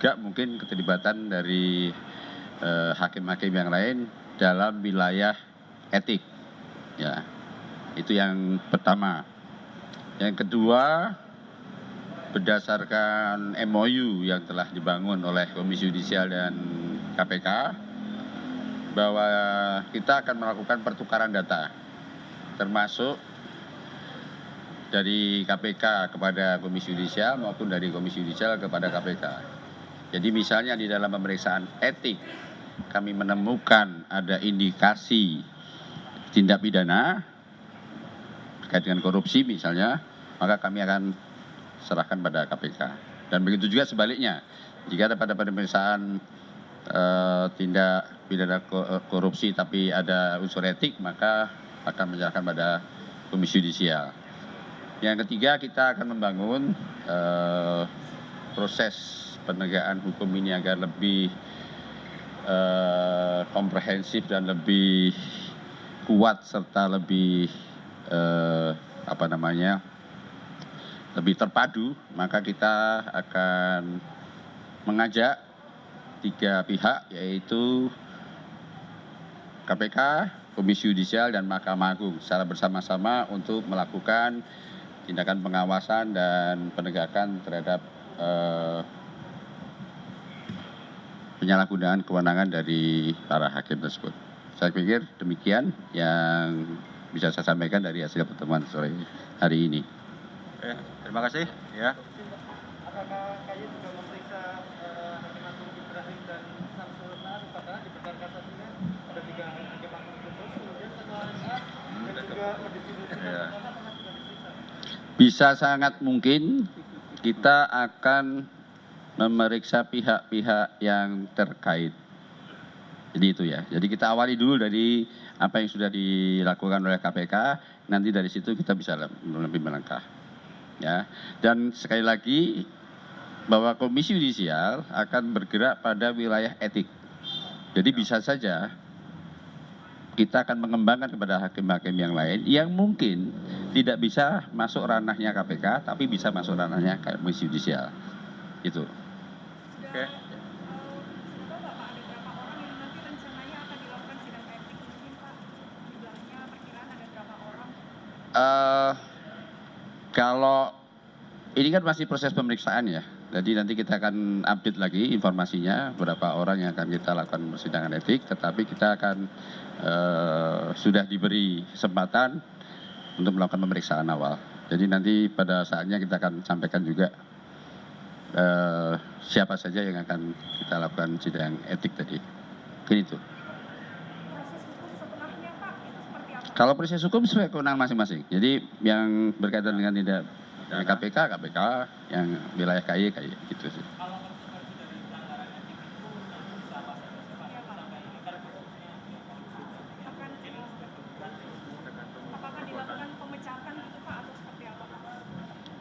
juga mungkin keterlibatan dari hakim-hakim yang lain dalam wilayah etik. Ya, itu yang pertama. Yang kedua, berdasarkan MOU yang telah dibangun oleh Komisi Yudisial dan KPK, bahwa kita akan melakukan pertukaran data, termasuk dari KPK kepada Komisi Yudisial maupun dari Komisi Yudisial kepada KPK. Jadi misalnya di dalam pemeriksaan etik kami menemukan ada indikasi tindak pidana terkait dengan korupsi misalnya, maka kami akan serahkan pada KPK. Dan begitu juga sebaliknya, jika ada pada pemeriksaan tindak pidana korupsi tapi ada unsur etik, maka akan menyerahkan pada Komisi Yudisial. Yang ketiga, kita akan membangun proses penegakan hukum ini agar lebih komprehensif dan lebih kuat serta lebih lebih terpadu. Maka kita akan mengajak 3 pihak, yaitu KPK, Komisi Yudisial, dan Mahkamah Agung secara bersama-sama untuk melakukan tindakan pengawasan dan penegakan terhadap penyalahgunaan kewenangan dari para hakim tersebut. Saya pikir demikian yang bisa saya sampaikan dari hasil pertemuan sore hari ini. Terima kasih. Ya. Apakah KY juga memeriksa Hakim Agung Ibrahim dan Samsul Naas, karena di perkara kasasinya ada 3 Hakim Agung terus, kemudian 1 MA dan juga mendistribusikan apakah sudah diperiksa? Bisa sangat mungkin kita akan memeriksa pihak-pihak yang terkait. Jadi itu ya. Jadi kita awali dulu dari apa yang sudah dilakukan oleh KPK, nanti dari situ kita bisa lebih melangkah. Ya. Dan sekali lagi bahwa Komisi Yudisial akan bergerak pada wilayah etik. Jadi bisa saja kita akan mengembangkan kepada hakim-hakim yang lain yang mungkin tidak bisa masuk ranahnya KPK, tapi bisa masuk ranahnya Komisi Yudisial. Itu. Oke. Kalau ini kan masih proses pemeriksaan ya, jadi nanti kita akan update lagi informasinya berapa orang yang akan kita lakukan persidangan etik, tetapi kita akan sudah diberi kesempatan untuk melakukan pemeriksaan awal. Jadi nanti pada saatnya kita akan sampaikan juga siapa saja yang akan kita lakukan sidang etik tadi. Mungkin itu. Proses hukum setelahnya Pak, itu seperti apa? Kalau proses hukum sesuai kewenangan masing-masing. Jadi yang berkaitan dengan tidak KPK, yang wilayah KY, gitu sih. Apakah dilakukan pemecatan gitu Pak, atau seperti apa Pak?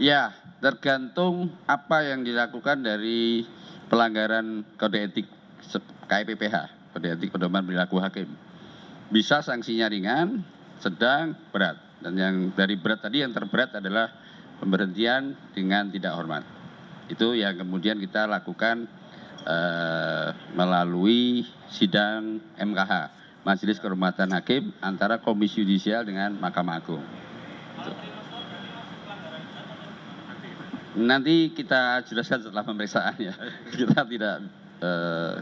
Ya, tergantung apa yang dilakukan dari pelanggaran kode etik KPPH, kode etik pedoman perilaku hakim. Bisa sanksinya ringan, sedang, berat. Dan yang dari berat tadi, yang terberat adalah pemberhentian dengan tidak hormat. Itu yang kemudian kita lakukan melalui sidang MKH, Majelis Kehormatan Hakim, antara Komisi Yudisial dengan Mahkamah Agung. Itu. Nanti kita jelaskan setelah pemeriksaan ya. Kita tidak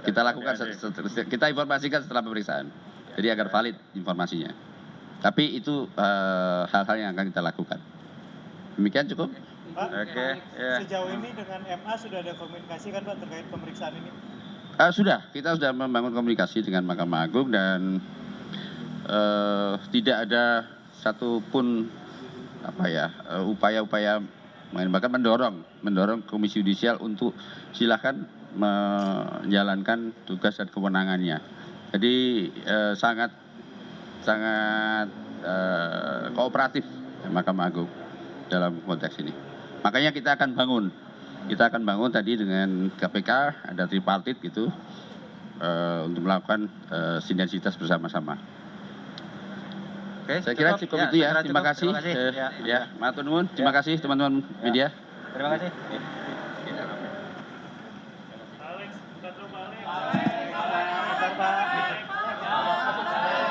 kita lakukan kita informasikan setelah pemeriksaan. Jadi agar valid informasinya. Tapi itu hal-hal yang akan kita lakukan. Demikian cukup. Pak, Oke, ya. sejauh ini dengan MA sudah ada komunikasi kan Pak terkait pemeriksaan ini? Sudah, kita sudah membangun komunikasi dengan Mahkamah Agung dan tidak ada satupun upaya-upaya bahkan mendorong Komisi Yudisial untuk silakan menjalankan tugas dan kewenangannya. Jadi sangat kooperatif Mahkamah Agung dalam konteks ini. Makanya kita akan bangun tadi dengan KPK, ada tripartit gitu untuk melakukan sinergitas bersama-sama. Oke, Saya kira cukup itu ya. Terima kasih. Ya. Matur nuwun. Terima kasih teman-teman media. Terima kasih. Bukan balik.